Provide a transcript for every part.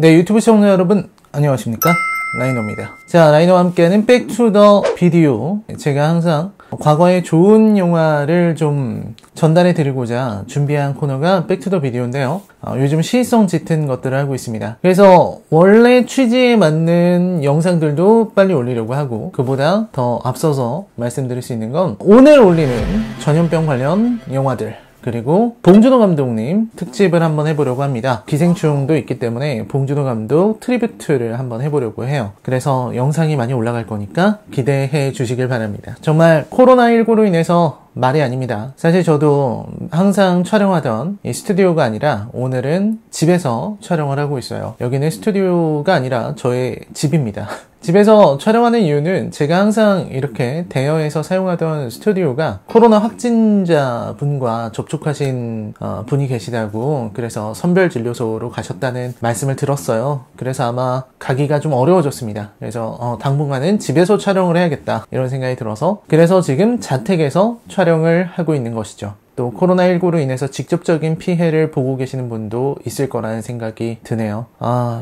네, 유튜브 시청자 여러분 안녕하십니까? 라이너입니다. 자, 라이너와 함께하는 백 투 더 비디오. 제가 항상 과거의 좋은 영화를 좀 전달해 드리고자 준비한 코너가 백 투 더 비디오인데요. 요즘 시의성 짙은 것들을 하고 있습니다. 그래서 원래 취지에 맞는 영상들도 빨리 올리려고 하고, 그보다 더 앞서서 말씀드릴 수 있는 건 오늘 올리는 전염병 관련 영화들, 그리고 봉준호 감독님 특집을 한번 해보려고 합니다. 기생충도 있기 때문에 봉준호 감독 트리뷰트를 한번 해보려고 해요. 그래서 영상이 많이 올라갈 거니까 기대해 주시길 바랍니다. 정말 코로나19로 인해서 말이 아닙니다. 사실 저도 항상 촬영하던 이 스튜디오가 아니라 오늘은 집에서 촬영을 하고 있어요. 여기는 스튜디오가 아니라 저의 집입니다. 집에서 촬영하는 이유는 제가 항상 이렇게 대여해서 사용하던 스튜디오가 코로나 확진자 분과 접촉하신 분이 계시다고, 그래서 선별진료소로 가셨다는 말씀을 들었어요. 그래서 아마 가기가 좀 어려워졌습니다. 그래서 당분간은 집에서 촬영을 해야겠다 이런 생각이 들어서, 그래서 지금 자택에서 촬영을 하고 있는 것이죠. 또 코로나19로 인해서 직접적인 피해를 보고 계시는 분도 있을 거라는 생각이 드네요.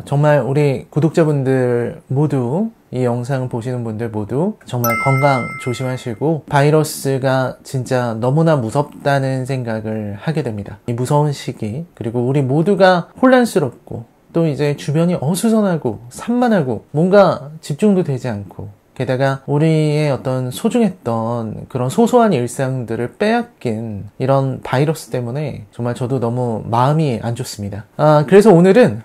정말 우리 구독자분들 모두, 이 영상을 보시는 분들 모두 정말 건강 조심하시고, 바이러스가 진짜 너무나 무섭다는 생각을 하게 됩니다. 이 무서운 시기, 그리고 우리 모두가 혼란스럽고 또 이제 주변이 어수선하고 산만하고 뭔가 집중도 되지 않고, 게다가 우리의 어떤 소중했던 그런 소소한 일상들을 빼앗긴 이런 바이러스 때문에 정말 저도 너무 마음이 안 좋습니다. 그래서 오늘은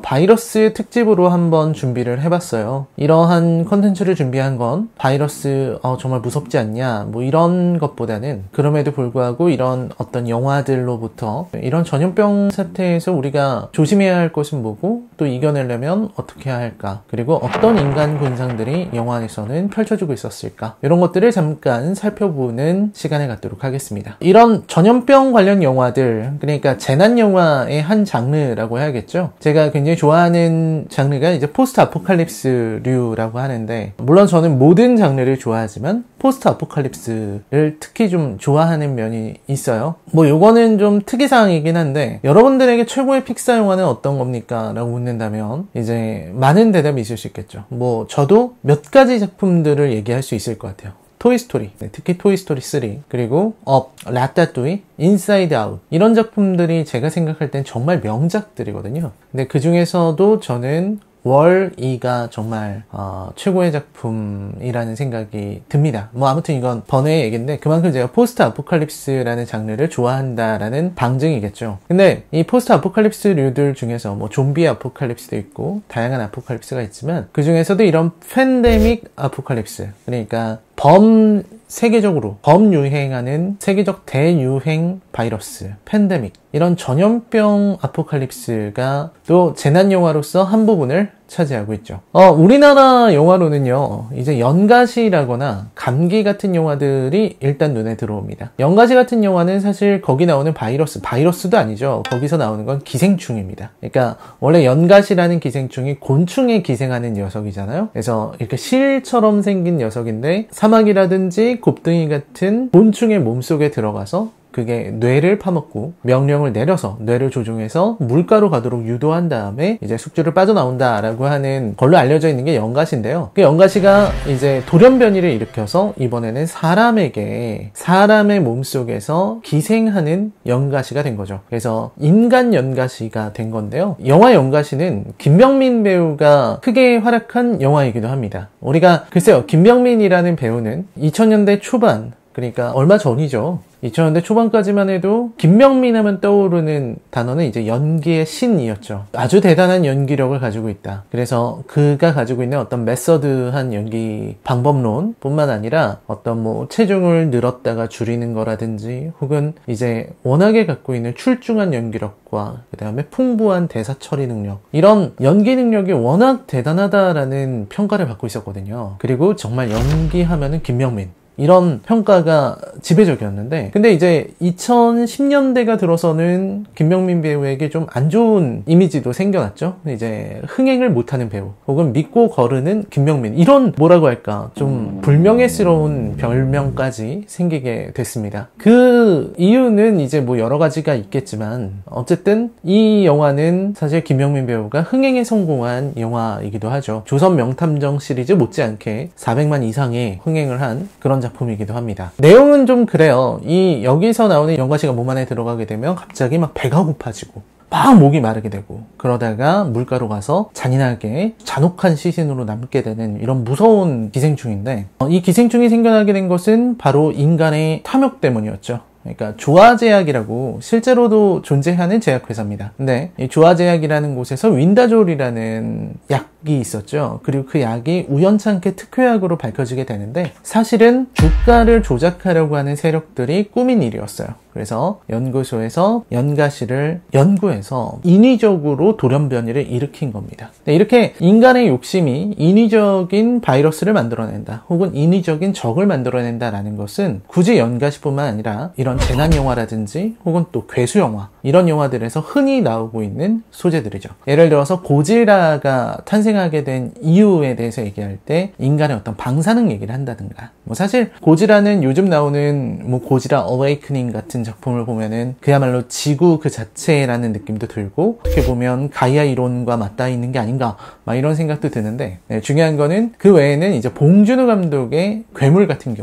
바이러스 특집으로 한번 준비를 해봤어요. 이러한 컨텐츠를 준비한 건 바이러스 정말 무섭지 않냐 뭐 이런 것보다는, 그럼에도 불구하고 이런 어떤 영화들로부터 이런 전염병 사태에서 우리가 조심해야 할 것은 뭐고, 또 이겨내려면 어떻게 해야 할까, 그리고 어떤 인간 군상들이 영화 안에서 는 펼쳐지고 있었을까, 이런 것들을 잠깐 살펴보는 시간을 갖도록 하겠습니다. 이런 전염병 관련 영화들, 그러니까 재난 영화의 한 장르라고 해야겠죠. 제가 굉장히 좋아하는 장르가 이제 포스트 아포칼립스류라고 하는데, 물론 저는 모든 장르를 좋아하지만 포스트 아포칼립스를 특히 좀 좋아하는 면이 있어요. 뭐 요거는 좀 특이사항이긴 한데, 여러분들에게 최고의 픽사 영화는 어떤 겁니까? 라고 묻는다면 이제 많은 대답이 있을 수 있겠죠. 뭐 저도 몇 가지 작품들을 얘기할 수 있을 것 같아요. 토이스토리, 특히 토이스토리 3, 그리고 업, 라따뚜이, 인사이드 아웃, 이런 작품들이 제가 생각할 땐 정말 명작들이거든요. 근데 그 중에서도 저는 월 2가 정말 최고의 작품이라는 생각이 듭니다. 뭐 아무튼 이건 번외의 얘기인데, 그만큼 제가 포스트 아포칼립스라는 장르를 좋아한다라는 방증이겠죠. 근데 이 포스트 아포칼립스류들 중에서 뭐 좀비 아포칼립스도 있고 다양한 아포칼립스가 있지만, 그 중에서도 이런 팬데믹 아포칼립스, 그러니까 세계적으로 범유행하는 세계적 대유행 바이러스, 팬데믹, 이런 전염병 아포칼립스가 또 재난영화로서 한 부분을 차지하고 있죠. 우리나라 영화로는요, 이제 연가시라거나 감기 같은 영화들이 일단 눈에 들어옵니다. 연가시 같은 영화는 사실 거기 나오는 바이러스도 아니죠. 거기서 나오는 건 기생충입니다. 그러니까 원래 연가시라는 기생충이 곤충에 기생하는 녀석이잖아요. 그래서 이렇게 실처럼 생긴 녀석인데, 사마귀라든지 곱등이 같은 곤충의 몸속에 들어가서 그게 뇌를 파먹고 명령을 내려서 뇌를 조종해서 물가로 가도록 유도한 다음에 이제 숙주를 빠져나온다라고 하는 걸로 알려져 있는 게 연가시인데요. 그 연가시가 이제 돌연변이를 일으켜서 이번에는 사람의 몸속에서 기생하는 연가시가 된 거죠. 그래서 인간 연가시가 된 건데요. 영화 연가시는 김병민 배우가 크게 활약한 영화이기도 합니다. 우리가 글쎄요, 김병민이라는 배우는 2000년대 초반, 그러니까 얼마 전이죠. 2000년대 초반까지만 해도 김병민 하면 떠오르는 단어는 이제 연기의 신이었죠. 아주 대단한 연기력을 가지고 있다. 그래서 그가 가지고 있는 어떤 메서드한 연기 방법론 뿐만 아니라 어떤 뭐 체중을 늘었다가 줄이는 거라든지, 혹은 이제 워낙에 갖고 있는 출중한 연기력과 그 다음에 풍부한 대사 처리 능력, 이런 연기 능력이 워낙 대단하다라는 평가를 받고 있었거든요. 그리고 정말 연기하면은 김병민, 이런 평가가 지배적이었는데, 근데 이제 2010년대가 들어서는 김명민 배우에게 좀 안 좋은 이미지도 생겨났죠. 이제 흥행을 못하는 배우, 혹은 믿고 거르는 김명민, 이런 뭐라고 할까, 좀 불명예스러운 별명까지 생기게 됐습니다. 그 이유는 이제 뭐 여러 가지가 있겠지만, 어쨌든 이 영화는 사실 김명민 배우가 흥행에 성공한 영화이기도 하죠. 조선 명탐정 시리즈 못지않게 400만 이상의 흥행을 한 그런 작품이기도 합니다. 내용은 좀 그래요. 여기서 나오는 연가시가 몸 안에 들어가게 되면 갑자기 막 배가 고파지고 막 목이 마르게 되고, 그러다가 물가로 가서 잔인하게 잔혹한 시신으로 남게 되는 이런 무서운 기생충인데, 이 기생충이 생겨나게 된 것은 바로 인간의 탐욕 때문이었죠. 그러니까 조화제약이라고 실제로도 존재하는 제약회사입니다. 근데 이 조화제약이라는 곳에서 윈다졸이라는 약이 있었죠. 그리고 그 약이 우연찮게 특효약으로 밝혀지게 되는데, 사실은 주가를 조작하려고 하는 세력들이 꾸민 일이었어요. 그래서 연구소에서 연가시를 연구해서 인위적으로 돌연변이를 일으킨 겁니다. 이렇게 인간의 욕심이 인위적인 바이러스를 만들어낸다, 혹은 인위적인 적을 만들어낸다라는 것은 굳이 연가시뿐만 아니라 이런 재난 영화라든지 혹은 또 괴수 영화, 이런 영화들에서 흔히 나오고 있는 소재들이죠. 예를 들어서 고질라가 탄생하게 된 이유에 대해서 얘기할 때 인간의 어떤 방사능 얘기를 한다든가, 사실 고질라는 요즘 나오는 고질라 어웨이크닝 같은 작품을 보면은 그야말로 지구 그 자체라는 느낌도 들고, 어떻게 보면 가이아 이론과 맞닿아 있는 게 아닌가, 막 이런 생각도 드는데, 중요한 거는 그 외에는 이제 봉준호 감독의 괴물 같은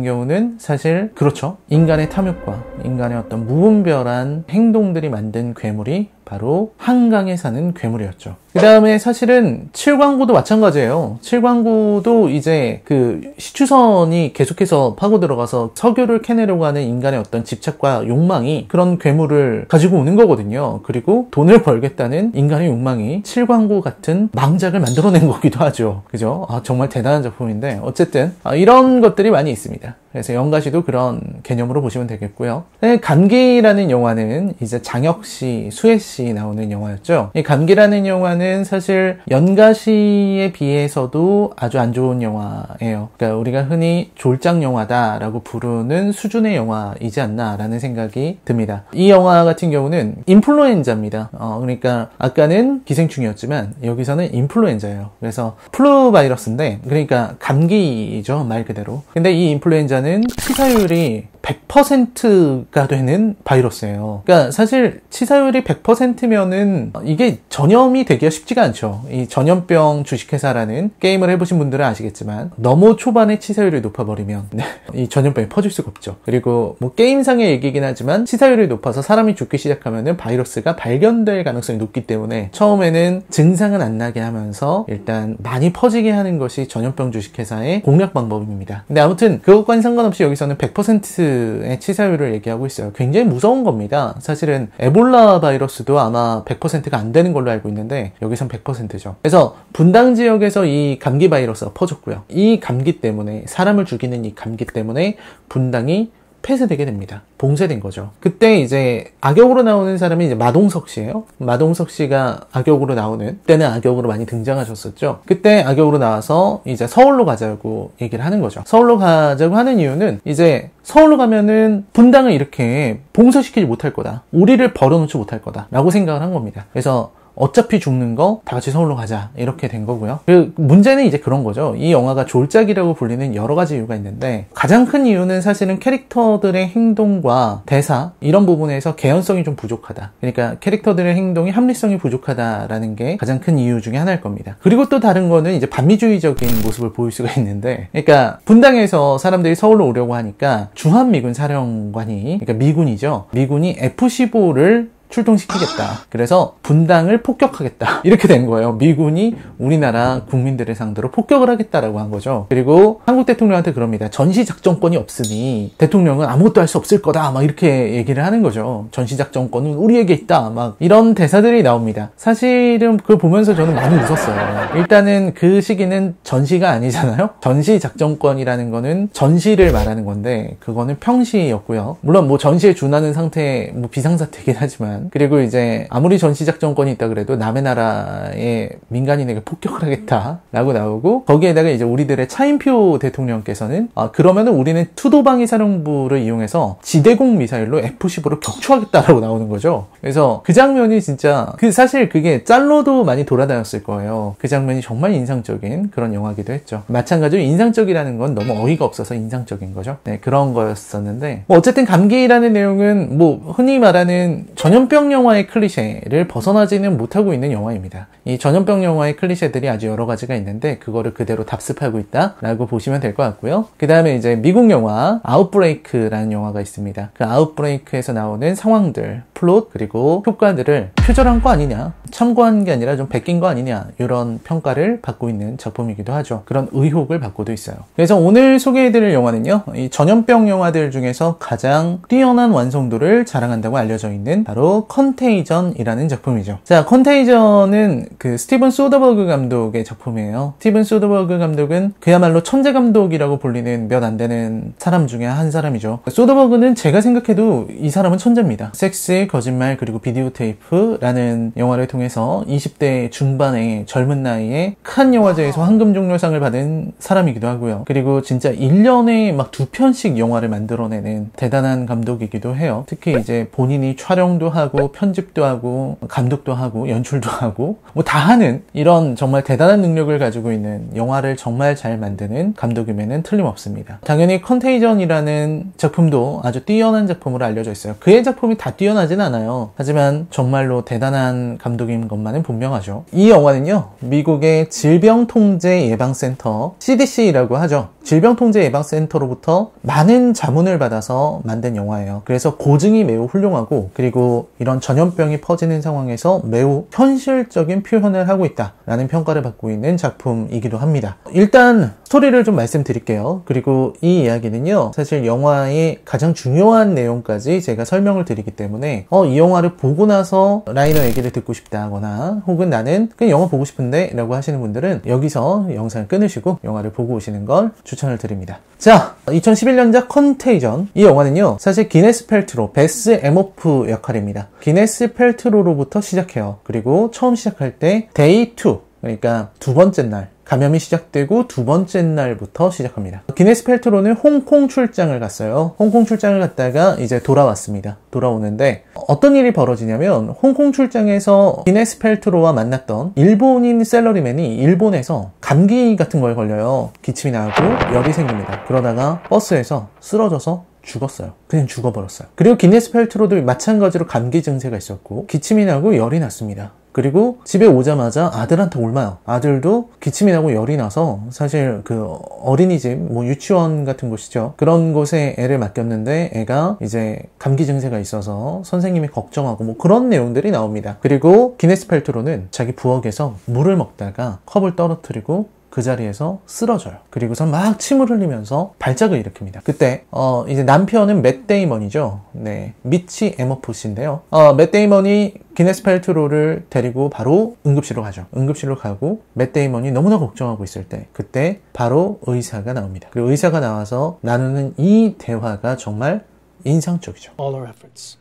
경우는 사실 그렇죠. 인간의 탐욕과 인간의 어떤 무분별한 행동들이 만든 괴물이 바로 한강에 사는 괴물이었죠. 그 다음에 사실은 7광고도 마찬가지예요. 7광고도 이제 그 시추선이 계속해서 파고 들어가서 석유를 캐내려고 하는 인간의 어떤 집착과 욕망이 그런 괴물을 가지고 오는 거거든요. 그리고 돈을 벌겠다는 인간의 욕망이 7광고 같은 망작을 만들어낸 거기도 하죠. 그죠? 정말 대단한 작품인데, 어쨌든 이런 것들이 많이 있습니다. 그래서 연가시도 그런 개념으로 보시면 되겠고요. 감기라는 영화는 이제 장혁씨, 수혜씨 나오는 영화였죠. 이 감기라는 영화는 사실 연가시에 비해서도 아주 안 좋은 영화예요. 그러니까 우리가 흔히 졸작 영화다라고 부르는 수준의 영화이지 않나라는 생각이 듭니다. 이 영화 같은 경우는 인플루엔자입니다. 그러니까 아까는 기생충이었지만 여기서는 인플루엔자예요. 그래서 플루 바이러스인데, 그러니까 감기죠, 말 그대로. 근데 이 인플루엔자는 치사율이 100%가 되는 바이러스예요. 그러니까 사실 치사율이 100%면은 이게 전염이 되기가 쉽지가 않죠. 이 전염병 주식회사라는 게임을 해보신 분들은 아시겠지만, 너무 초반에 치사율이 높아버리면 이 전염병이 퍼질 수가 없죠. 그리고 게임상의 얘기긴 하지만 치사율이 높아서 사람이 죽기 시작하면은 바이러스가 발견될 가능성이 높기 때문에 처음에는 증상은 안 나게 하면서 일단 많이 퍼지게 하는 것이 전염병 주식회사의 공략 방법입니다. 근데 아무튼 그것과는 상관없이 여기서는 100%의 치사율을 얘기하고 있어요. 굉장히 무서운 겁니다. 사실은 에볼라 바이러스도 아마 100%가 안 되는 걸로 알고 있는데 여기선 100%죠. 그래서 분당 지역에서 이 감기 바이러스가 퍼졌고요. 이 감기 때문에, 사람을 죽이는 이 감기 때문에 분당이 폐쇄되게 됩니다. 봉쇄된 거죠. 그때 이제 악역으로 나오는 사람이 이제 마동석 씨예요. 마동석 씨가 악역으로 나오는, 그때는 악역으로 많이 등장하셨었죠. 그때 악역으로 나와서 이제 서울로 가자고 얘기를 하는 거죠. 서울로 가자고 하는 이유는 이제 서울로 가면은 분당을 이렇게 봉쇄시키지 못할 거다, 우리를 벌어놓지 못할 거다 라고 생각을 한 겁니다. 그래서 어차피 죽는 거 다 같이 서울로 가자, 이렇게 된 거고요. 그 문제는 이제 그런 거죠. 이 영화가 졸작이라고 불리는 여러 가지 이유가 있는데, 가장 큰 이유는 사실은 캐릭터들의 행동과 대사, 이런 부분에서 개연성이 좀 부족하다. 그러니까 캐릭터들의 행동이 합리성이 부족하다라는 게 가장 큰 이유 중에 하나일 겁니다. 그리고 또 다른 거는 이제 반미주의적인 모습을 보일 수가 있는데, 그러니까 분당에서 사람들이 서울로 오려고 하니까 주한미군 사령관이, 그러니까 미군이죠. 미군이 F-15를 출동시키겠다. 그래서 분당을 폭격하겠다. 이렇게 된 거예요. 미군이 우리나라 국민들을 상대로 폭격을 하겠다라고 한 거죠. 그리고 한국 대통령한테 그럽니다. 전시작전권이 없으니 대통령은 아무것도 할 수 없을 거다, 막 이렇게 얘기를 하는 거죠. 전시작전권은 우리에게 있다, 막 이런 대사들이 나옵니다. 사실은 그걸 보면서 저는 많이 웃었어요. 일단은 그 시기는 전시가 아니잖아요. 전시작전권이라는 거는 전시를 말하는 건데, 그거는 평시였고요. 물론 전시에 준하는 상태, 비상사태이긴 하지만 하지만, 그리고 이제 아무리 전시작 정권이 있다 그래도 남의 나라의 민간인에게 폭격을 하겠다라고 나오고, 거기에다가 이제 우리들의 차인표 대통령께서는 그러면은 우리는 투도방위 사령부를 이용해서 지대공 미사일로 F-15를 격추하겠다라고 나오는 거죠. 그래서 그 장면이 진짜 사실 그게 짤로도 많이 돌아다녔을 거예요. 그 장면이 정말 인상적인 그런 영화기도 했죠. 마찬가지로 인상적이라는 건 너무 어이가 없어서 인상적인 거죠. 네, 그런 거였었는데, 뭐 어쨌든 감기라는 내용은 뭐 흔히 말하는 전염병 영화의 클리셰를 벗어나지는 못하고 있는 영화입니다. 이 전염병 영화의 클리셰들이 아주 여러 가지가 있는데 그거를 그대로 답습하고 있다라고 보시면 될 것 같고요. 그 다음에 이제 미국 영화 아웃브레이크라는 영화가 있습니다. 그 아웃브레이크에서 나오는 상황들, 플롯, 그리고 효과들을 표절한 거 아니냐, 참고한 게 아니라 좀 베낀 거 아니냐, 이런 평가를 받고 있는 작품이기도 하죠. 그런 의혹을 받고도 있어요. 그래서 오늘 소개해드릴 영화는요, 이 전염병 영화들 중에서 가장 뛰어난 완성도를 자랑한다고 알려져 있는 바로 컨테이전이라는 작품이죠. 자, 컨테이전은 그 스티븐 소더버그 감독의 작품이에요. 스티븐 소더버그 감독은 그야말로 천재 감독이라고 불리는 몇 안 되는 사람 중에 한 사람이죠. 소더버그는 제가 생각해도 이 사람은 천재입니다. 섹스, 거짓말, 그리고 비디오 테이프라는 영화를 통해서 20대 중반의 젊은 나이에 칸 영화제에서 황금종려상을 받은 사람이기도 하고요. 그리고 진짜 1년에 막 2편씩 영화를 만들어내는 대단한 감독이기도 해요. 특히 이제 본인이 촬영도 하고 편집도 하고 감독도 하고 연출도 하고 뭐 다 하는 이런 정말 대단한 능력을 가지고 있는, 영화를 정말 잘 만드는 감독임에는 틀림없습니다. 당연히 컨테이전이라는 작품도 아주 뛰어난 작품으로 알려져 있어요. 그의 작품이 다 뛰어나진 않아요. 하지만 정말로 대단한 감독인 것만은 분명하죠. 이 영화는요, 미국의 질병통제예방센터 CDC라고 하죠. 질병통제예방센터로부터 많은 자문을 받아서 만든 영화예요. 그래서 고증이 매우 훌륭하고, 그리고 이런 전염병이 퍼지는 상황에서 매우 현실적인 표현을 하고 있다라는 평가를 받고 있는 작품이기도 합니다. 일단 스토리를 좀 말씀드릴게요. 그리고 이 이야기는요, 사실 영화의 가장 중요한 내용까지 제가 설명을 드리기 때문에 이 영화를 보고 나서 라이너 얘기를 듣고 싶다거나 혹은 나는 그냥 영화 보고 싶은데 라고 하시는 분들은 여기서 영상을 끊으시고 영화를 보고 오시는 걸 추천을 드립니다. 자, 2011년작 컨테이전. 이 영화는요, 사실 기네스 펠트로, 베스 에모프 역할입니다. 기네스 펠트로로부터 시작해요. 그리고 처음 시작할 때 데이 2, 그러니까 두 번째 날, 감염이 시작되고 두 번째 날부터 시작합니다. 기네스 펠트로는 홍콩 출장을 갔어요. 홍콩 출장을 갔다가 이제 돌아왔습니다. 돌아오는데 어떤 일이 벌어지냐면, 홍콩 출장에서 기네스 펠트로와 만났던 일본인 셀러리맨이 일본에서 감기 같은 걸 걸려요. 기침이 나고 열이 생깁니다. 그러다가 버스에서 쓰러져서 죽었어요. 그냥 죽어버렸어요. 그리고 기네스 펠트로도 마찬가지로 감기 증세가 있었고 기침이 나고 열이 났습니다. 그리고 집에 오자마자 아들한테 옮아요. 아들도 기침이 나고 열이 나서 사실 그 어린이집, 뭐 유치원 같은 곳이죠. 그런 곳에 애를 맡겼는데 애가 이제 감기 증세가 있어서 선생님이 걱정하고 뭐 그런 내용들이 나옵니다. 그리고 기네스 펠트로는 자기 부엌에서 물을 먹다가 컵을 떨어뜨리고 그 자리에서 쓰러져요. 그리고선 막 침을 흘리면서 발작을 일으킵니다. 그때 이제 남편은 맷 데이먼이죠. 네, 미치 에머프 씨인데요. 맷 데이먼이 기네스 펠트로를 데리고 바로 응급실로 가죠. 응급실로 가고 맷 데이먼이 너무나 걱정하고 있을 때, 그때 바로 의사가 나옵니다. 그리고 의사가 나와서 나누는 이 대화가 정말 인상적이죠. All our efforts,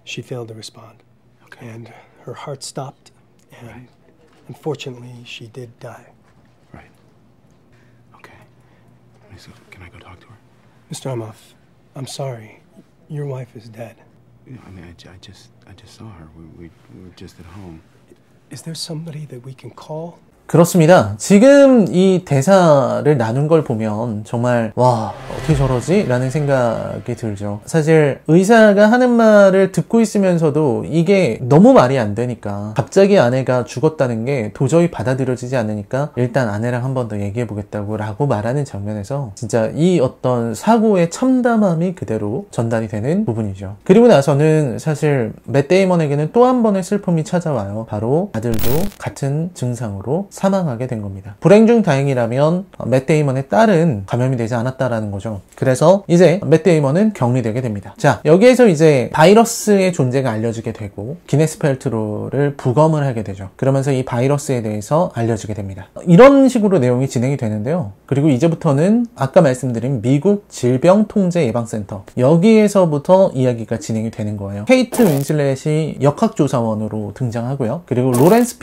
she failed to respond, and her heart stopped, and unfortunately, she did die. So can I go talk to her? Mr. Amoff, I'm sorry. Your wife is dead. You know, I mean, I just saw her. We were just at home. Is there somebody that we can call? 그렇습니다. 지금 이 대사를 나눈 걸 보면 정말 와, 어떻게 저러지? 라는 생각이 들죠. 사실 의사가 하는 말을 듣고 있으면서도 이게 너무 말이 안 되니까, 갑자기 아내가 죽었다는 게 도저히 받아들여지지 않으니까 일단 아내랑 한 번 더 얘기해 보겠다고 라고 말하는 장면에서 진짜 이 어떤 사고의 참담함이 그대로 전달이 되는 부분이죠. 그리고 나서는 사실 맷 데이먼에게는 또 한 번의 슬픔이 찾아와요. 바로 아들도 같은 증상으로 사망하게 된 겁니다. 불행 중 다행이라면 맷 데이먼의 딸은 감염이 되지 않았다라는 거죠. 그래서 이제 맷 데이먼은 격리되게 됩니다. 자, 여기에서 이제 바이러스의 존재가 알려지게 되고 기네스 펠트로를 부검을 하게 되죠. 그러면서 이 바이러스에 대해서 알려지게 됩니다. 이런 식으로 내용이 진행이 되는데요. 그리고 이제부터는 아까 말씀드린 미국 질병통제예방센터, 여기에서부터 이야기가 진행이 되는 거예요. 케이트 윈슬렛이 역학조사원으로 등장하고요. 그리고 로렌스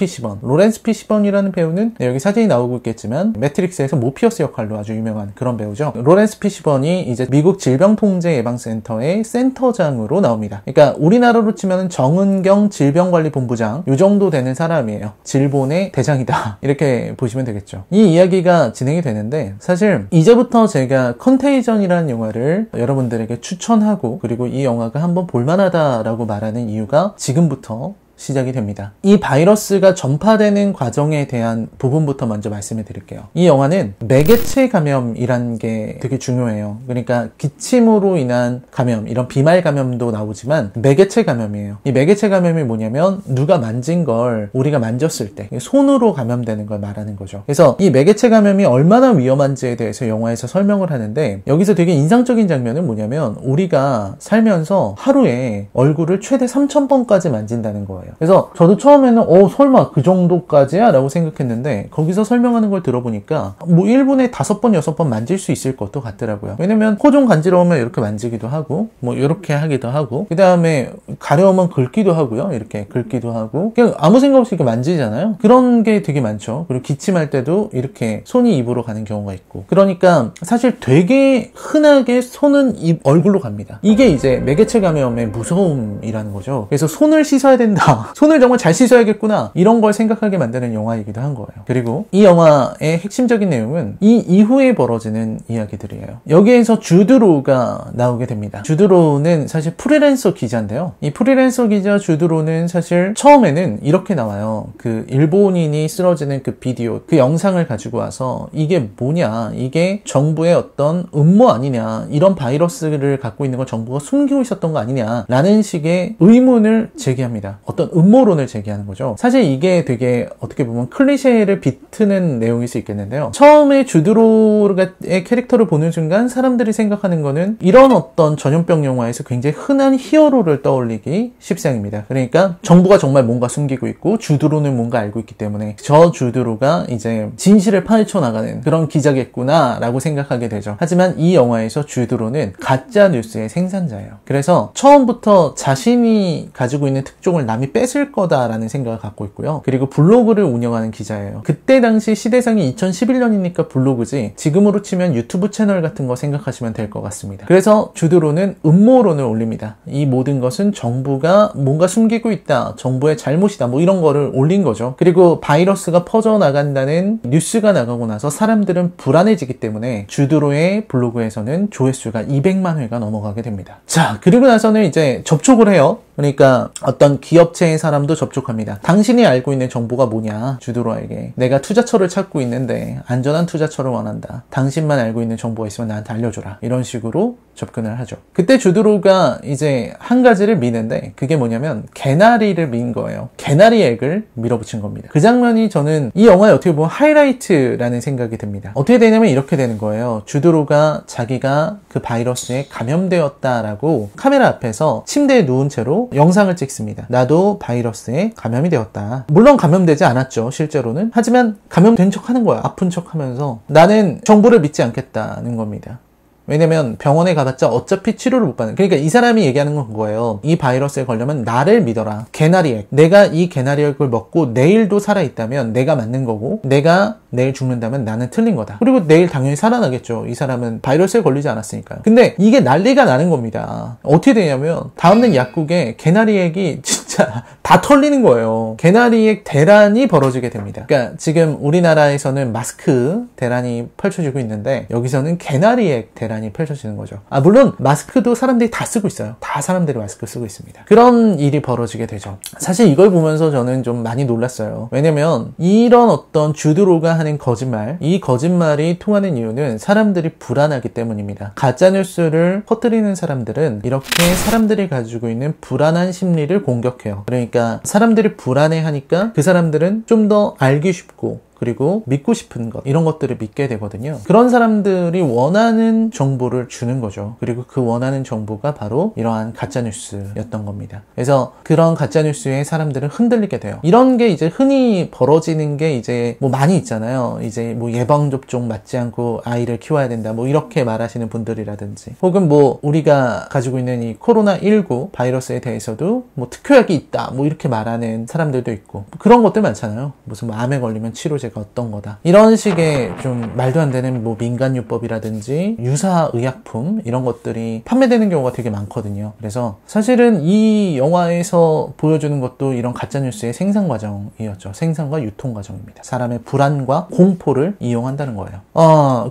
피시번이라는 배우는 여기 사진이 나오고 있겠지만 매트릭스에서 모피어스 역할로 아주 유명한 그런 배우죠. 로렌스 피시번이 이제 미국 질병통제예방센터의 센터장으로 나옵니다. 그러니까 우리나라로 치면 정은경 질병관리본부장 이 정도 되는 사람이에요. 질본의 대장이다 이렇게 보시면 되겠죠. 이 이야기가 진행이 되는데 사실 이제부터 제가 컨테이전이라는 영화를 여러분들에게 추천하고 그리고 이 영화가 한번 볼만하다라고 말하는 이유가 지금부터 시작이 됩니다. 이 바이러스가 전파되는 과정에 대한 부분부터 먼저 말씀을 드릴게요. 이 영화는 매개체 감염이라는 게 되게 중요해요. 그러니까 기침으로 인한 감염, 이런 비말 감염도 나오지만 매개체 감염이에요. 이 매개체 감염이 뭐냐면 누가 만진 걸 우리가 만졌을 때 손으로 감염되는 걸 말하는 거죠. 그래서 이 매개체 감염이 얼마나 위험한지에 대해서 영화에서 설명을 하는데 여기서 되게 인상적인 장면은 뭐냐면 우리가 살면서 하루에 얼굴을 최대 3,000번까지 만진다는 거예요. 그래서 저도 처음에는 설마 그 정도까지야? 라고 생각했는데 거기서 설명하는 걸 들어보니까 뭐 1분에 5번, 6번 만질 수 있을 것도 같더라고요. 왜냐면 코 좀 간지러우면 이렇게 만지기도 하고 뭐 이렇게 하기도 하고 그 다음에 가려우면 긁기도 하고요. 이렇게 긁기도 하고 그냥 아무 생각 없이 이렇게 만지잖아요. 그런 게 되게 많죠. 그리고 기침할 때도 이렇게 손이 입으로 가는 경우가 있고 그러니까 사실 되게 흔하게 손은 입, 얼굴로 갑니다. 이게 이제 매개체 감염의 무서움이라는 거죠. 그래서 손을 씻어야 된다. 손을 정말 잘 씻어야겠구나 이런 걸 생각하게 만드는 영화이기도 한 거예요. 그리고 이 영화의 핵심적인 내용은 이 이후에 벌어지는 이야기들이에요. 여기에서 주드로가 나오게 됩니다. 주드로는 사실 프리랜서 기자인데요. 이 프리랜서 기자 주드로는 사실 처음에는 이렇게 나와요. 그 일본인이 쓰러지는 그 비디오, 그 영상을 가지고 와서 이게 뭐냐, 이게 정부의 어떤 음모 아니냐, 이런 바이러스를 갖고 있는 걸 정부가 숨기고 있었던 거 아니냐 라는 식의 의문을 제기합니다. 어떤 음모론을 제기하는 거죠. 사실 이게 되게 어떻게 보면 클리셰를 비트는 내용일 수 있겠는데요. 처음에 주드로의 캐릭터를 보는 순간 사람들이 생각하는 거는 이런 어떤 전염병 영화에서 굉장히 흔한 히어로를 떠올리기 십상입니다. 그러니까 정부가 정말 뭔가 숨기고 있고 주드로는 뭔가 알고 있기 때문에 저 주드로가 이제 진실을 파헤쳐 나가는 그런 기자겠구나 라고 생각하게 되죠. 하지만 이 영화에서 주드로는 가짜 뉴스의 생산자예요. 그래서 처음부터 자신이 가지고 있는 특종을 남이 뺏을 거다라는 생각을 갖고 있고요. 그리고 블로그를 운영하는 기자예요. 그때 당시 시대상이 2011년이니까 블로그지 지금으로 치면 유튜브 채널 같은 거 생각하시면 될 것 같습니다. 그래서 주드로는 음모론을 올립니다. 이 모든 것은 정부가 뭔가 숨기고 있다, 정부의 잘못이다, 뭐 이런 거를 올린 거죠. 그리고 바이러스가 퍼져나간다는 뉴스가 나가고 나서 사람들은 불안해지기 때문에 주드로의 블로그에서는 조회수가 200만 회가 넘어가게 됩니다. 자, 그리고 나서는 이제 접촉을 해요. 그러니까 어떤 기업체의 사람도 접촉합니다. 당신이 알고 있는 정보가 뭐냐, 주드로에게. 내가 투자처를 찾고 있는데 안전한 투자처를 원한다. 당신만 알고 있는 정보가 있으면 나한테 알려줘라. 이런 식으로 접근을 하죠. 그때 주드로가 이제 한 가지를 미는데 그게 뭐냐면 개나리를 민 거예요. 개나리 액을 밀어붙인 겁니다. 그 장면이 저는 이 영화에 어떻게 보면 하이라이트라는 생각이 듭니다. 어떻게 되냐면 이렇게 되는 거예요. 주드로가 자기가 그 바이러스에 감염되었다라고 카메라 앞에서 침대에 누운 채로 영상을 찍습니다. 나도 바이러스에 감염이 되었다. 물론 감염되지 않았죠, 실제로는. 하지만 감염된 척 하는 거야. 아픈 척 하면서 나는 정부를 믿지 않겠다는 겁니다. 왜냐면 병원에 가봤자 어차피 치료를 못 받는, 그러니까 이 사람이 얘기하는 건 그거예요. 이 바이러스에 걸려면 나를 믿어라. 개나리액. 내가 이 개나리액을 먹고 내일도 살아있다면 내가 맞는 거고, 내가 내일 죽는다면 나는 틀린 거다. 그리고 내일 당연히 살아나겠죠. 이 사람은 바이러스에 걸리지 않았으니까요. 근데 이게 난리가 나는 겁니다. 어떻게 되냐면 다음날 약국에 개나리액이 진짜 다 털리는 거예요. 개나리액 대란이 벌어지게 됩니다. 그러니까 지금 우리나라에서는 마스크 대란이 펼쳐지고 있는데 여기서는 개나리액 대란이 펼쳐지는 거죠. 물론 마스크도 사람들이 다 쓰고 있어요. 다 사람들이 마스크 쓰고 있습니다. 그런 일이 벌어지게 되죠. 사실 이걸 보면서 저는 좀 많이 놀랐어요. 왜냐면 이런 어떤 주드로가 하는 거짓말, 이 거짓말이 통하는 이유는 사람들이 불안하기 때문입니다. 가짜뉴스를 퍼뜨리는 사람들은 이렇게 사람들이 가지고 있는 불안한 심리를 공격해요. 그러니까 사람들이 불안해하니까 그 사람들은 좀 더 알기 쉽고 그리고 믿고 싶은 것, 이런 것들을 믿게 되거든요. 그런 사람들이 원하는 정보를 주는 거죠. 그리고 그 원하는 정보가 바로 이러한 가짜뉴스였던 겁니다. 그래서 그런 가짜뉴스에 사람들은 흔들리게 돼요. 이런 게 이제 흔히 벌어지는 게 이제 뭐 많이 있잖아요. 이제 뭐 예방접종 맞지 않고 아이를 키워야 된다, 뭐 이렇게 말하시는 분들이라든지, 혹은 뭐 우리가 가지고 있는 이 코로나19 바이러스에 대해서도 뭐 특효약이 있다, 뭐 이렇게 말하는 사람들도 있고, 그런 것들 많잖아요. 무슨 뭐 암에 걸리면 치료제가 어떤 거다, 이런 식의 좀 말도 안 되는 뭐 민간요법이라든지 유사의약품, 이런 것들이 판매되는 경우가 되게 많거든요. 그래서 사실은 이 영화에서 보여주는 것도 이런 가짜뉴스의 생산 과정이었죠. 생산과 유통 과정입니다. 사람의 불안과 공포를 이용한다는 거예요.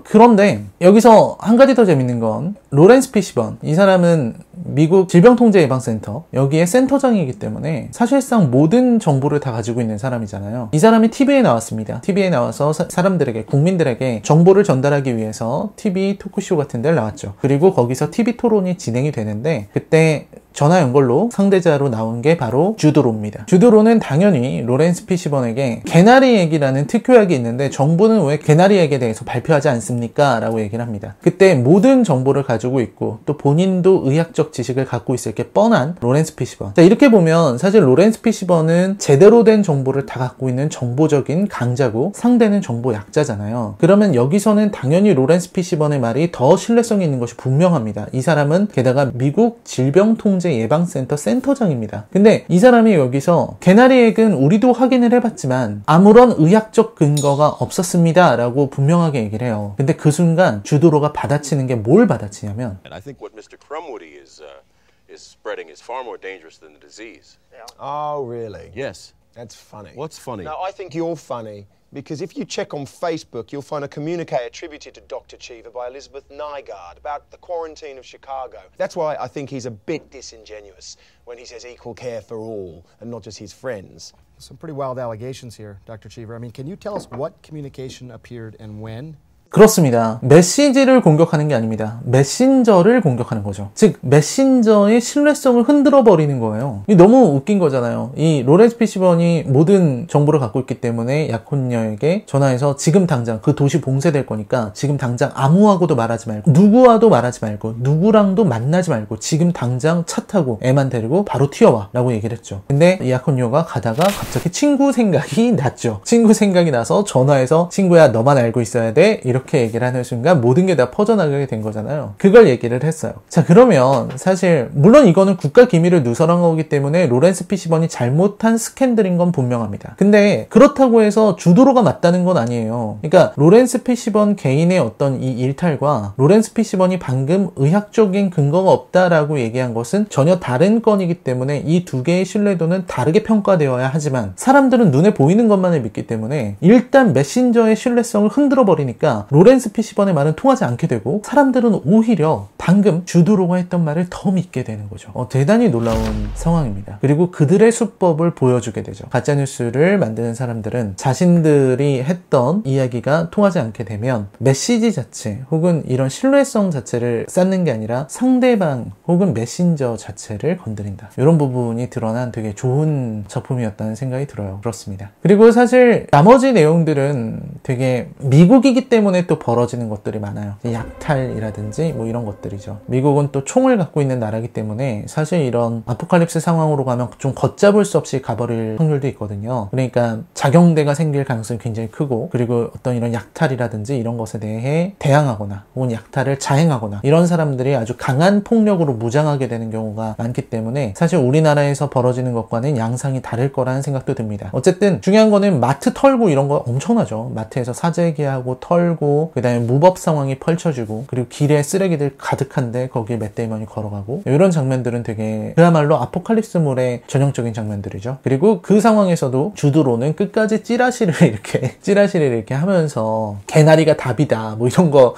그런데 여기서 한 가지 더 재밌는 건, 로렌스 피시번, 이 사람은 미국 질병통제예방센터, 여기에 센터장이기 때문에 사실상 모든 정보를 다 가지고 있는 사람이잖아요. 이 사람이 TV에 나왔습니다. TV에 나와서 사람들에게, 국민들에게 정보를 전달하기 위해서 TV 토크쇼 같은 데를 나왔죠. 그리고 거기서 TV 토론이 진행이 되는데, 그때 전화 연결로 상대자로 나온 게 바로 주드로입니다. 주드로는 당연히 로렌스 피시번에게 개나리액이라는 특효약이 있는데 정부는 왜 개나리액에 대해서 발표하지 않습니까? 라고 얘기를 합니다. 그때 모든 정보를 가지고 있고 또 본인도 의학적 지식을 갖고 있을 게 뻔한 로렌스 피시번. 자, 이렇게 보면 사실 로렌스 피시번은 제대로 된 정보를 다 갖고 있는 정보적인 강자고 상대는 정보 약자잖아요. 그러면 여기서는 당연히 로렌스 피시번의 말이 더 신뢰성이 있는 것이 분명합니다. 이 사람은 게다가 미국 질병통제 예방센터 센터장입니다. 근데 이 사람이 여기서 개나리액은 우리도 확인을 해봤지만 아무런 의학적 근거가 없었습니다 라고 분명하게 얘기를 해요. 근데 그 순간 주드로가 받아치는 게 뭘 받아치냐면, And I think what Mr. Crumwoody is spreading is far more dangerous than the disease. Oh, really? Yes. That's funny. What's funny? No, I think you're funny because if you check on Facebook, you'll find a communique attributed to Dr. Cheever by Elizabeth Nygaard about the quarantine of Chicago. That's why I think he's a bit disingenuous when he says equal care for all and not just his friends. Some pretty wild allegations here, Dr. Cheever. I mean, can you tell us what communication appeared and when? 그렇습니다. 메시지를 공격하는 게 아닙니다. 메신저를 공격하는 거죠. 즉 메신저의 신뢰성을 흔들어 버리는 거예요. 이 너무 웃긴 거잖아요. 이 로렌스 피시번이 모든 정보를 갖고 있기 때문에 약혼녀에게 전화해서 지금 당장 그 도시 봉쇄될 거니까 지금 당장 아무하고도 말하지 말고, 누구와도 말하지 말고, 누구랑도 만나지 말고 지금 당장 차 타고 애만 데리고 바로 튀어와 라고 얘기를 했죠. 근데 이 약혼녀가 가다가 갑자기 친구 생각이 났죠. 친구 생각이 나서 전화해서 친구야 너만 알고 있어야 돼, 이렇게 얘기를 하는 순간 모든 게 다 퍼져나가게 된 거잖아요. 그걸 얘기를 했어요. 자, 그러면 사실 물론 이거는 국가 기밀을 누설한 거기 때문에 로렌스 피시번이 잘못한 스캔들인 건 분명합니다. 근데 그렇다고 해서 주드로가 맞다는 건 아니에요. 그러니까 로렌스 피시번 개인의 어떤 이 일탈과 로렌스 피시번이 방금 의학적인 근거가 없다라고 얘기한 것은 전혀 다른 건이기 때문에 이 두 개의 신뢰도는 다르게 평가되어야 하지만 사람들은 눈에 보이는 것만을 믿기 때문에 일단 메신저의 신뢰성을 흔들어 버리니까 로렌스 피시번의 말은 통하지 않게 되고 사람들은 오히려 방금 주드로가 했던 말을 더 믿게 되는 거죠. 대단히 놀라운 상황입니다. 그리고 그들의 수법을 보여주게 되죠. 가짜뉴스를 만드는 사람들은 자신들이 했던 이야기가 통하지 않게 되면 메시지 자체 혹은 이런 신뢰성 자체를 쌓는 게 아니라 상대방 혹은 메신저 자체를 건드린다. 이런 부분이 드러난 되게 좋은 작품이었다는 생각이 들어요. 그렇습니다. 그리고 사실 나머지 내용들은 되게 미국이기 때문에 또 벌어지는 것들이 많아요. 약탈이라든지 뭐 이런 것들이죠. 미국은 또 총을 갖고 있는 나라이기 때문에 사실 이런 아포칼립스 상황으로 가면 좀 걷잡을 수 없이 가버릴 확률도 있거든요. 그러니까 자경대가 생길 가능성이 굉장히 크고, 그리고 어떤 이런 약탈이라든지 이런 것에 대해 대항하거나 혹은 약탈을 자행하거나 이런 사람들이 아주 강한 폭력으로 무장하게 되는 경우가 많기 때문에 사실 우리나라에서 벌어지는 것과는 양상이 다를 거라는 생각도 듭니다. 어쨌든 중요한 거는 마트 털고 이런 거 엄청나죠. 마트에서 사재기하고 털고, 그 다음에 무법 상황이 펼쳐지고, 그리고 길에 쓰레기들 가득한데 거기에 맷 데이먼이 걸어가고, 이런 장면들은 되게 그야말로 아포칼립스물의 전형적인 장면들이죠. 그리고 그 상황에서도 주드로는 끝까지 찌라시를 이렇게 하면서 개나리가 답이다 뭐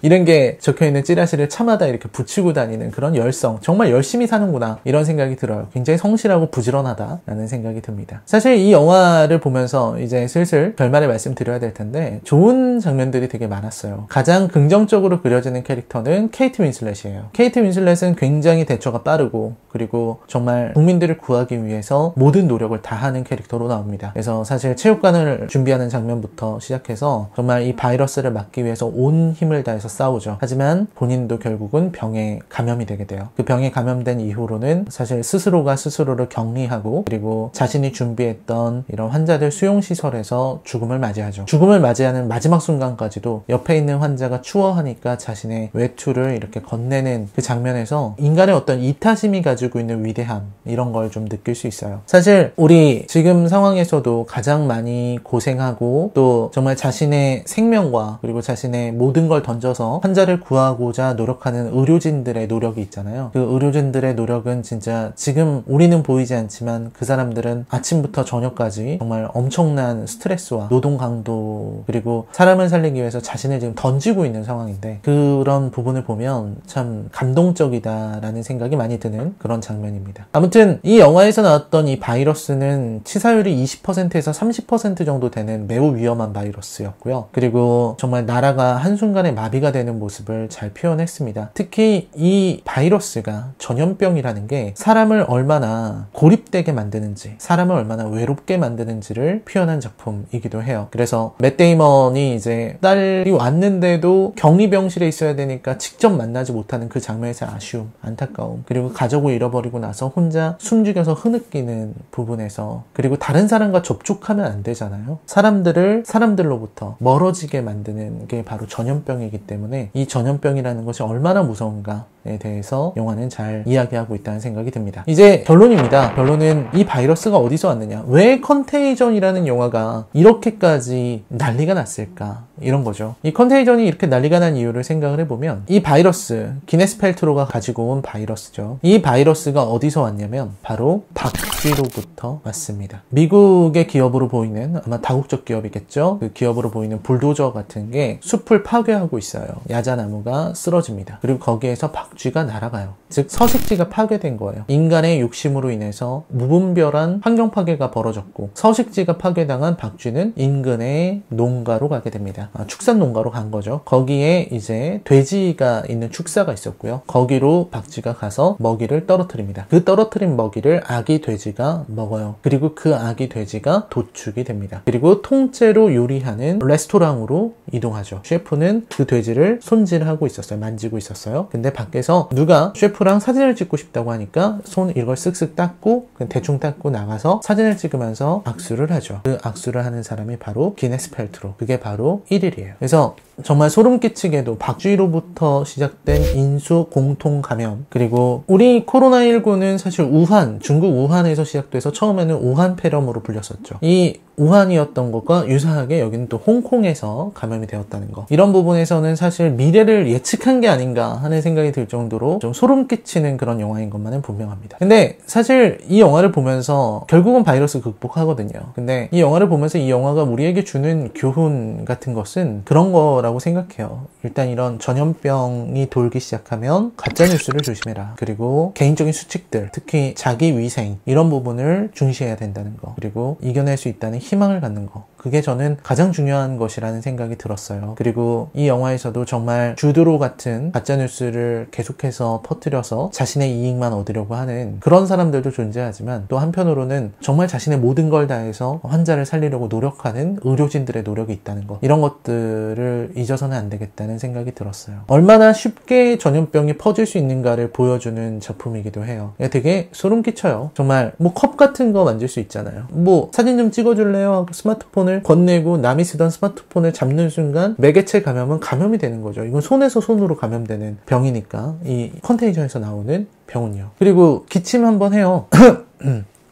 이런 게 적혀있는 찌라시를 차마다 이렇게 붙이고 다니는 그런 열성, 정말 열심히 사는구나 이런 생각이 들어요. 굉장히 성실하고 부지런하다라는 생각이 듭니다. 사실 이 영화를 보면서 이제 슬슬 결말을 말씀드려야 될 텐데 좋은 장면들이 되게 많았어요. 가장 긍정적으로 그려지는 캐릭터는 케이트 윈슬렛이에요. 맛이에요. 케이트 윈슬렛은 굉장히 대처가 빠르고 그리고 정말 국민들을 구하기 위해서 모든 노력을 다하는 캐릭터로 나옵니다. 그래서 사실 체육관을 준비하는 장면부터 시작해서 정말 이 바이러스를 막기 위해서 온 힘을 다해서 싸우죠. 하지만 본인도 결국은 병에 감염이 되게 돼요. 그 병에 감염된 이후로는 사실 스스로가 스스로를 격리하고 그리고 자신이 준비했던 이런 환자들 수용시설에서 죽음을 맞이하죠. 죽음을 맞이하는 마지막 순간까지도 옆에 있는 환자가 추워하니까 자신의 외투를 이렇게 건네는 그 장면에서 인간의 어떤 이타심이 가지고 있는 위대함 이런 걸 좀 느낄 수 있어요. 사실 우리 지금 상황에서도 가장 많이 고생하고 또 정말 자신의 생명과 그리고 자신의 모든 걸 던져서 환자를 구하고자 노력하는 의료진들의 노력이 있잖아요. 그 의료진들의 노력은 진짜 지금 우리는 보이지 않지만 그 사람들은 아침부터 저녁까지 정말 엄청난 스트레스와 노동 강도 그리고 사람을 살리기 위해서 자신을 지금 던지고 있는 상황인데 그런 부분을 보면 참 감동적이다라는 생각이 많이 드는 그런 장면입니다. 아무튼 이 영화에서 나왔던 이 바이러스는 치사율이 20%에서 30% 정도 되는 매우 위험한 바이러스였고요. 그리고 정말 나라가 한순간에 마비가 되는 모습을 잘 표현했습니다. 특히 이 바이러스가 전염병이라는 게 사람을 얼마나 고립되게 만드는지 사람을 얼마나 외롭게 만드는지를 표현한 작품이기도 해요. 그래서 맷 데이먼이 이제 딸이 왔는데도 격리병실에 있어야 되니까 직접 만나지 못하는 그 장면에서의 아쉬움, 안타까움 그리고 가족을 잃어버리고 나서 혼자 숨죽여서 흐느끼는 부분에서 그리고 다른 사람과 접촉하면 안 되잖아요. 사람들로부터 멀어지게 만드는 게 바로 전염병이기 때문에 이 전염병이라는 것이 얼마나 무서운가에 대해서 영화는 잘 이야기하고 있다는 생각이 듭니다. 이제 결론입니다. 결론은 이 바이러스가 어디서 왔느냐, 왜 컨테이전이라는 영화가 이렇게까지 난리가 났을까, 이런 거죠. 이 컨테이전이 이렇게 난리가 난 이유를 생각을 해보면 이 바이러스, 기네스 펠트로가 가지고 온 바이러스죠. 이 바이러스가 어디서 왔냐면 바로 박쥐로부터 왔습니다. 미국의 기업으로 보이는, 아마 다국적 기업이겠죠. 그 기업으로 보이는 불도저 같은 게 숲을 파괴하고 있어요. 야자나무가 쓰러집니다. 그리고 거기에서 박쥐가 날아가요. 즉 서식지가 파괴된 거예요. 인간의 욕심으로 인해서 무분별한 환경 파괴가 벌어졌고 서식지가 파괴당한 박쥐는 인근의 농가로 가게 됩니다. 축산 농가로 간 거죠. 거기에 이제 돼지가 있는 축사가 있었고요. 거기로 박쥐가 가서 먹이를 떨어뜨립니다. 그 떨어뜨린 먹이를 아기 돼지가 먹어요. 그리고 그 아기 돼지가 도축이 됩니다. 그리고 통째로 요리하는 레스토랑으로 이동하죠. 셰프는 그 돼지를 손질하고 있었어요. 만지고 있었어요. 근데 밖에서 누가 셰프랑 사진을 찍고 싶다고 하니까 손 이걸 쓱쓱 닦고 대충 닦고 나가서 사진을 찍으면서 악수를 하죠. 그 악수를 하는 사람이 바로 기네스 펠트로. 그게 바로 1일이에요. 그래서 정말 소름 끼치게도 박쥐로부터 시작된 인수 공통 감염, 그리고 우리 코로나19는 사실 우한, 중국 우한에서 시작돼서 처음에는 우한 폐렴으로 불렸었죠. 이 우한이었던 것과 유사하게 여기는 또 홍콩에서 감염이 되었다는 거. 이런 부분에서는 사실 미래를 예측한 게 아닌가 하는 생각이 들 정도로 좀 소름 끼치는 그런 영화인 것만은 분명합니다. 근데 사실 이 영화를 보면서 결국은 바이러스 극복하거든요. 근데 이 영화를 보면서 이 영화가 우리에게 주는 교훈 같은 것은 그런 거라고 생각해요. 일단 이런 전염병이 돌기 시작하면 가짜뉴스를 조심해라. 그리고 개인적인 수칙들, 특히 자기 위생 이런 부분을 중시해야 된다는 거. 그리고 이겨낼 수 있다는 희망을 갖는 거. 그게 저는 가장 중요한 것이라는 생각이 들었어요. 그리고 이 영화에서도 정말 주드로 같은 가짜뉴스를 계속해서 퍼뜨려서 자신의 이익만 얻으려고 하는 그런 사람들도 존재하지만 또 한편으로는 정말 자신의 모든 걸 다해서 환자를 살리려고 노력하는 의료진들의 노력이 있다는 것. 이런 것들을 잊어서는 안 되겠다는 생각이 들었어요. 얼마나 쉽게 전염병이 퍼질 수 있는가를 보여주는 작품이기도 해요. 되게 소름 끼쳐요. 정말 뭐 컵 같은 거 만질 수 있잖아요. 뭐 사진 좀 찍어줄래요? 하고 스마트폰을 건네고 남이 쓰던 스마트폰을 잡는 순간 매개체 감염은 감염이 되는 거죠. 이건 손에서 손으로 감염되는 병이니까 이 컨테이전에서 나오는 병은요. 그리고 기침 한번 해요.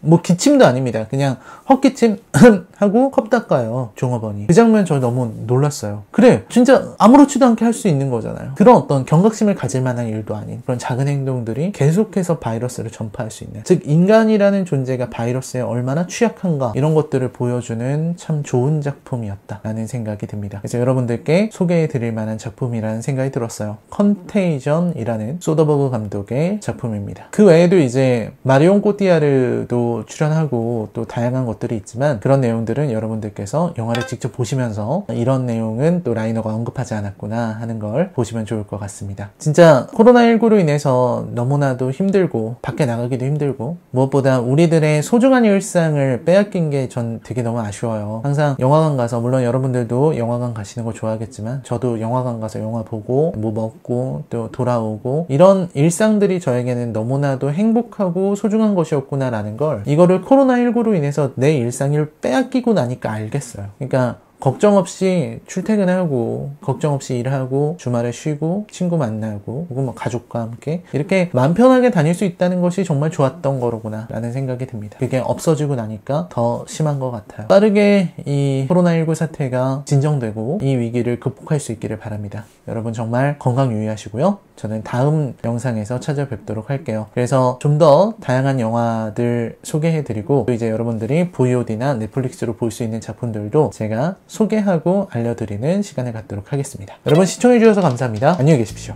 뭐 기침도 아닙니다. 그냥 헛기침 하고 컵 닦아요. 종업원이. 그 장면 저 너무 놀랐어요. 그래, 진짜 아무렇지도 않게 할 수 있는 거잖아요. 그런 어떤 경각심을 가질 만한 일도 아닌 그런 작은 행동들이 계속해서 바이러스를 전파할 수 있는, 즉 인간이라는 존재가 바이러스에 얼마나 취약한가, 이런 것들을 보여주는 참 좋은 작품이었다라는 생각이 듭니다. 그래서 여러분들께 소개해드릴 만한 작품이라는 생각이 들었어요. 컨테이전이라는 소더버그 감독의 작품입니다. 그 외에도 이제 마리온 꼬티아르도 영화에도 출연하고 또 다양한 것들이 있지만 그런 내용들은 여러분들께서 영화를 직접 보시면서 이런 내용은 또 라이너가 언급하지 않았구나 하는 걸 보시면 좋을 것 같습니다. 진짜 코로나19로 인해서 너무나도 힘들고 밖에 나가기도 힘들고 무엇보다 우리들의 소중한 일상을 빼앗긴 게 전 되게 너무 아쉬워요. 항상 영화관 가서, 물론 여러분들도 영화관 가시는 거 좋아하겠지만 저도 영화관 가서 영화 보고 뭐 먹고 또 돌아오고 이런 일상들이 저에게는 너무나도 행복하고 소중한 것이었구나 라는 걸 이거를 코로나19로 인해서 내 일상을 빼앗기고 나니까 알겠어요. 그러니까 걱정 없이 출퇴근하고 걱정 없이 일하고 주말에 쉬고 친구 만나고 혹은 뭐 가족과 함께 이렇게 마음 편하게 다닐 수 있다는 것이 정말 좋았던 거로구나 라는 생각이 듭니다. 그게 없어지고 나니까 더 심한 것 같아요. 빠르게 이 코로나19 사태가 진정되고 이 위기를 극복할 수 있기를 바랍니다. 여러분 정말 건강 유의하시고요. 저는 다음 영상에서 찾아뵙도록 할게요. 그래서 좀 더 다양한 영화들 소개해드리고 또 이제 여러분들이 VOD나 넷플릭스로 볼 수 있는 작품들도 제가 소개하고 알려드리는 시간을 갖도록 하겠습니다. 여러분 시청해주셔서 감사합니다. 안녕히 계십시오.